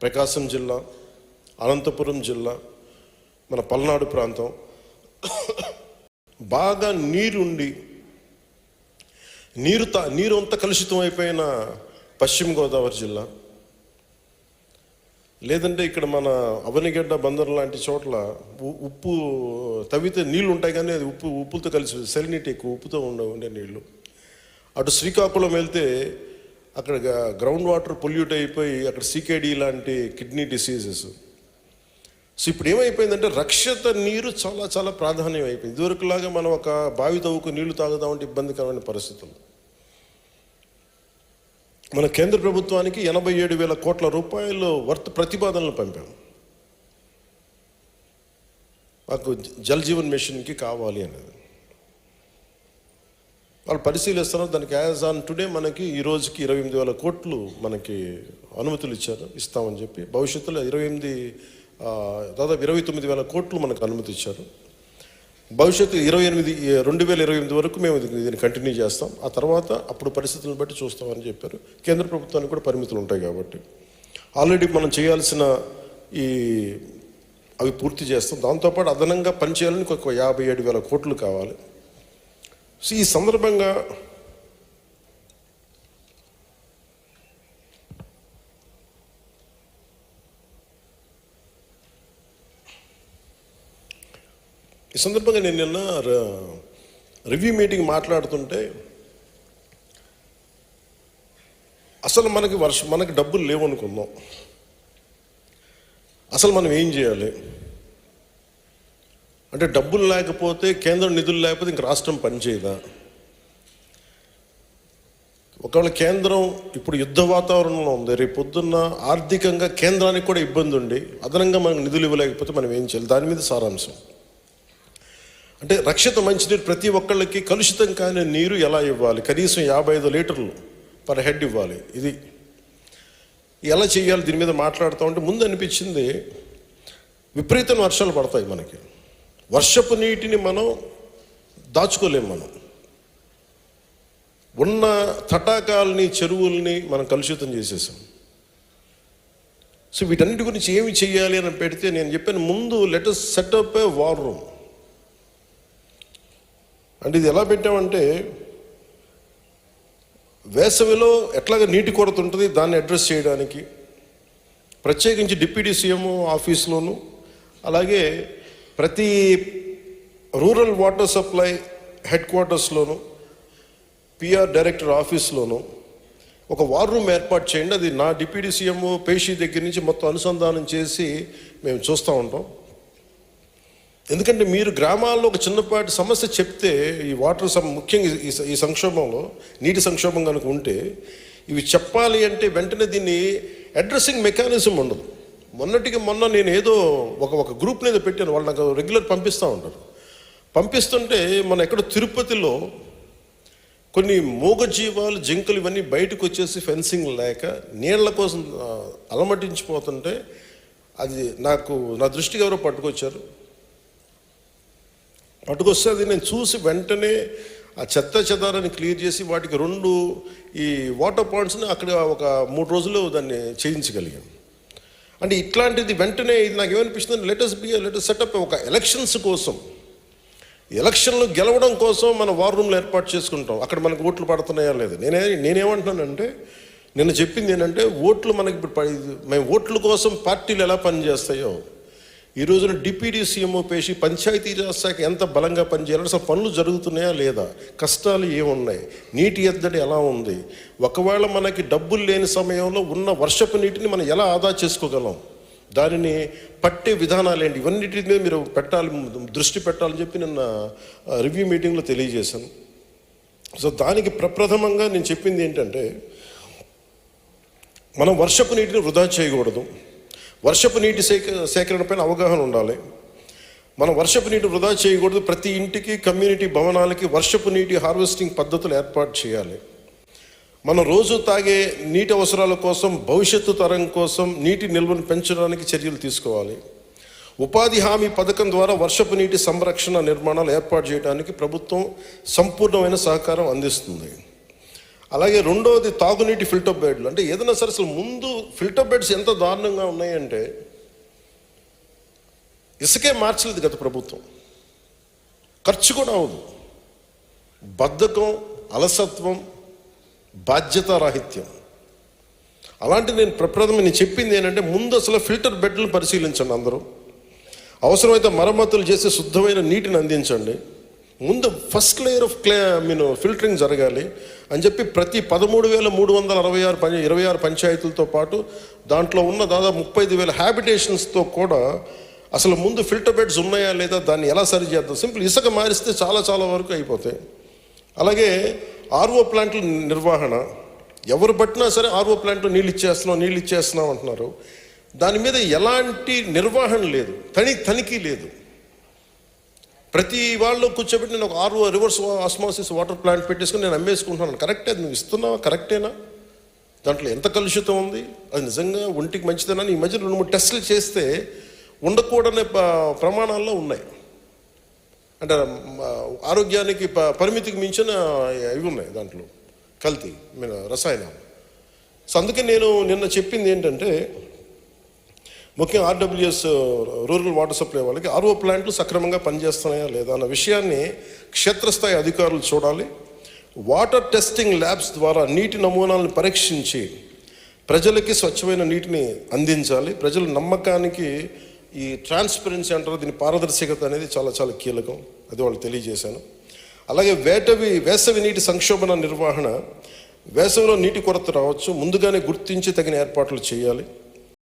ప్రకాశం జిల్లా, అనంతపురం జిల్లా, మన పల్నాడు ప్రాంతం బాగా నీరుండి నీరు అంతా కలుషితం అయిపోయిన పశ్చిమ గోదావరి జిల్లా, లేదంటే ఇక్కడ మన అవనిగడ్డ బందర్ లాంటి చోట్ల ఉప్పు తవ్వితే నీళ్ళు ఉంటాయి, కానీ అది ఉప్పుతో కలిసి సెలినిటీ ఎక్కువ, ఉప్పుతో ఉండే నీళ్ళు. అటు శ్రీకాకుళం వెళ్తే అక్కడ గ్రౌండ్ వాటర్ పొల్యూట్ అయిపోయి అక్కడ CKD లాంటి కిడ్నీ డిసీజెస్. సో ఇప్పుడు ఏమైపోయిందంటే రక్షిత నీరు చాలా చాలా ప్రాధాన్యం అయిపోయింది. ఇదివరకులాగా మనం ఒక బావి తవ్వుకు నీళ్లు తాగుదామంటే ఇబ్బందికరమైన పరిస్థితులు. మన కేంద్ర ప్రభుత్వానికి 87,000 కోట్ల రూపాయలు ప్రతిపాదనలు పంపాము. మాకు జల్ జీవన్ మిషన్కి కావాలి అనేది. వాళ్ళు పరిశీలిస్తున్నారు. దానికి యాజ్ ఆన్ టుడే మనకి ఈ రోజుకి 28,000 కోట్లు మనకి అనుమతులు ఇస్తామని చెప్పి, భవిష్యత్తులో దాదాపు 29,000 కోట్లు మనకు అనుమతి ఇచ్చారు. భవిష్యత్తు 2028 వరకు మేము దీన్ని కంటిన్యూ చేస్తాం. ఆ తర్వాత అప్పుడు పరిస్థితులను బట్టి చూస్తామని చెప్పారు. కేంద్ర ప్రభుత్వానికి కూడా పరిమితులు ఉంటాయి కాబట్టి ఆల్రెడీ మనం చేయాల్సిన అవి పూర్తి చేస్తాం. దాంతోపాటు అదనంగా పనిచేయాలని ఒక 57,000 కోట్లు కావాలి. సో ఈ సందర్భంగా నేను నిన్న రివ్యూ మీటింగ్ మాట్లాడుతుంటే అసలు మనకి డబ్బులు లేవు అనుకుందాం. అసలు మనం ఏం చేయాలి అంటే, డబ్బులు లేకపోతే, కేంద్రం నిధులు లేకపోతే ఇంక రాష్ట్రం పనిచేయదా? ఒకవేళ కేంద్రం ఇప్పుడు యుద్ధ వాతావరణంలో ఉంది, రేపు పొద్దున్న ఆర్థికంగా కేంద్రానికి కూడా ఇబ్బంది ఉండి అదనంగా మనకు నిధులు ఇవ్వలేకపోతే మనం ఏం చేయాలి? దాని మీద సారాంశం అంటే, రక్షిత మంచినీరు ప్రతి ఒక్కళ్ళకి కలుషితం కాని నీరు ఎలా ఇవ్వాలి? కనీసం 55 లీటర్లు పర్ హెడ్ ఇవ్వాలి. ఇది ఎలా చేయాలి? దీని మీద మాట్లాడుతూ ఉంటే ముందు అనిపించింది, విపరీతమైన వర్షాలు పడతాయి. మనకి వర్షపు నీటిని మనం దాచుకోలేము. మనం ఉన్న తటాకాలని, చెరువుల్ని మనం కలుషితం చేసేసాం. సో వీటన్నిటి గురించి ఏమి చేయాలి అని పెడితే నేను చెప్పాను, ముందు let us set up a war room. అంటే ఇది ఎలా పెట్టామంటే, వేసవిలో ఎట్లాగా నీటి కొరత ఉంటుంది, దాన్ని అడ్రస్ చేయడానికి ప్రత్యేకించి డిప్యూటీ సీఎం ఆఫీస్లోను, అలాగే ప్రతి రూరల్ వాటర్ సప్లై హెడ్ క్వార్టర్స్లోను, PR డైరెక్టర్ ఆఫీస్లోను ఒక వార్ రూమ్ ఏర్పాటు చేయండి. అది నా డిప్యూటీ సీఎం పేషీ దగ్గర నుంచి మొత్తం అనుసంధానం చేసి మేము చూస్తూ ఉంటాం. ఎందుకంటే మీరు గ్రామాల్లో ఒక చిన్నపాటి సమస్య చెప్తే, ఈ వాటర్ ముఖ్యంగా ఈ సంక్షోభంలో నీటి సంక్షోభం కనుక ఉంటే, ఇవి చెప్పాలి అంటే వెంటనే దీన్ని అడ్రస్సింగ్ మెకానిజం ఉండదు. మొన్న నేను ఏదో ఒక గ్రూప్ని ఏదో పెట్టాను, వాళ్ళు నాకు రెగ్యులర్ పంపిస్తూ ఉంటారు. పంపిస్తుంటే మన ఎక్కడో తిరుపతిలో కొన్ని మూగజీవాలు, జింకలు ఇవన్నీ బయటకు వచ్చేసి ఫెన్సింగ్ లేక నీళ్ల కోసం అలమటించిపోతుంటే, అది నా దృష్టికి ఎవరో పట్టుకొస్తే అది నేను చూసి వెంటనే ఆ చెదారాన్ని క్లియర్ చేసి వాటికి 2 ఈ వాటర్ పాయింట్స్ని అక్కడ ఒక 3 రోజుల్లో దాన్ని చేయించగలిగాం. అంటే ఇట్లాంటిది వెంటనే ఇది నాకు ఏమనిపిస్తుంది, లెట్ us సెటప్ ఒక ఎలక్షన్స్ కోసం, ఎలక్షన్లు గెలవడం కోసం మన వార్ రూమ్లు ఏర్పాటు చేసుకుంటాం. అక్కడ మనకు ఓట్లు పడుతున్నాయా లేదు. నేనేమంటున్నానంటే, నిన్న చెప్పింది ఏంటంటే, ఓట్లు మనకి ఇప్పుడు మేము ఓట్ల కోసం పార్టీలు ఎలా పనిచేస్తాయో, ఈ రోజున డిప్యూటీ సీఎం పేషి పంచాయతీరాజ్ శాఖ ఎంత బలంగా పనిచేయాలి, అసలు పనులు జరుగుతున్నాయా లేదా, కష్టాలు ఏమున్నాయి, నీటి ఎద్దడి ఎలా ఉంది, ఒకవేళ మనకి డబ్బులు లేని సమయంలో ఉన్న వర్షపు నీటిని మనం ఎలా ఆదా చేసుకోగలం, దానిని పట్టే విధానాలు ఏంటి, ఇవన్నిటి మీద మీరు దృష్టి పెట్టాలని చెప్పి నిన్న రివ్యూ మీటింగ్లో తెలియజేశాను. సో దానికి ప్రప్రథమంగా నేను చెప్పింది ఏంటంటే, మనం వర్షపు నీటిని వృధా చేయకూడదు. వర్షపు నీటి సేకరణ పైన అవగాహన ఉండాలి. మనం వర్షపు నీటి వృధా చేయకూడదు. ప్రతి ఇంటికి, కమ్యూనిటీ భవనాలకి వర్షపు నీటి హార్వెస్టింగ్ పద్ధతులు ఏర్పాటు చేయాలి. మనం రోజు తాగే నీటి అవసరాల కోసం, భవిష్యత్తు తరం కోసం నీటి నిల్వను పెంచడానికి చర్యలు తీసుకోవాలి. ఉపాధి హామీ పథకం ద్వారా వర్షపు నీటి సంరక్షణ నిర్మాణాలు ఏర్పాటు చేయడానికి ప్రభుత్వం సంపూర్ణమైన సహకారం అందిస్తుంది. అలాగే రెండవది తాగునీటి ఫిల్టర్ బెడ్లు. అంటే ఏదైనా సరే అసలు ముందు ఫిల్టర్ బెడ్స్ ఎంత దారుణంగా ఉన్నాయంటే ఇసుకే మార్చలేదు గత ప్రభుత్వం. ఖర్చు కూడా అవదు. బద్ధకం, అలసత్వం, బాధ్యతారాహిత్యం. అలాంటి నేను నేను చెప్పింది ఏంటంటే ముందు అసలు ఫిల్టర్ బెడ్లు పరిశీలించండి. అందరూ అవసరమైతే మరమ్మతులు చేసి శుద్ధమైన నీటిని అందించండి. ముందు ఫస్ట్ లేయర్ ఆఫ్ ఫిల్టరింగ్ జరగాలి అని చెప్పి ప్రతి 13,326 పంచాయతీలతో పాటు దాంట్లో ఉన్న దాదాపు 35,000 హ్యాబిటేషన్స్తో కూడా అసలు ముందు ఫిల్టర్ బెడ్స్ ఉన్నాయా లేదా దాన్ని ఎలా సరి చేద్దాం. సింపుల్ ఇసుక మారిస్తే చాలా వరకు అయిపోతాయి. అలాగే ఆర్ఓ ప్లాంట్ల నిర్వహణ. ఎవరు పట్టినా సరే ఆర్ఓ ప్లాంట్లో నీళ్ళు ఇచ్చేస్తున్నాం అంటున్నారు. దాని మీద ఎలాంటి నిర్వహణ లేదు, తనిఖీ లేదు. ప్రతి వాళ్ళు కూర్చోబెట్టి నేను ఒక RO reverse osmosis water plant పెట్టేసుకుని నేను అమ్మేసుకుంటున్నాను. కరెక్టే, నువ్వు ఇస్తున్నావా? కరెక్టేనా? దాంట్లో ఎంత కలుషితం ఉంది? అది నిజంగా ఒంటికి మంచిదేనా? ఈ మధ్య 2-3 టెస్టులు చేస్తే ఉండకూడని ప్రమాణాల్లో ఉన్నాయి. అంటే ఆరోగ్యానికి పరిమితికి మించిన ఇవి ఉన్నాయి దాంట్లో, కల్తీ రసాయనాలు. సో అందుకే నేను నిన్న చెప్పింది ఏంటంటే ముఖ్యంగా ఆర్డబ్ల్యూఎస్ రూరల్ వాటర్ సప్లై వాళ్ళకి ఆర్ఓ ప్లాంట్లు సక్రమంగా పనిచేస్తున్నాయా లేదా అన్న విషయాన్ని క్షేత్రస్థాయి అధికారులు చూడాలి. వాటర్ టెస్టింగ్ ల్యాబ్స్ ద్వారా నీటి నమూనాలను పరీక్షించి ప్రజలకి స్వచ్ఛమైన నీటిని అందించాలి. ప్రజల నమ్మకానికి ఈ ట్రాన్స్పరెన్సీ అంటారు, దీని పారదర్శకత అనేది చాలా కీలకం. అది వాళ్ళు తెలియజేశాను. అలాగే వేసవి నీటి సంక్షోభణ నిర్వహణ. వేసవిలో నీటి కొరత రావచ్చు, ముందుగానే గుర్తించి తగిన ఏర్పాట్లు చేయాలి.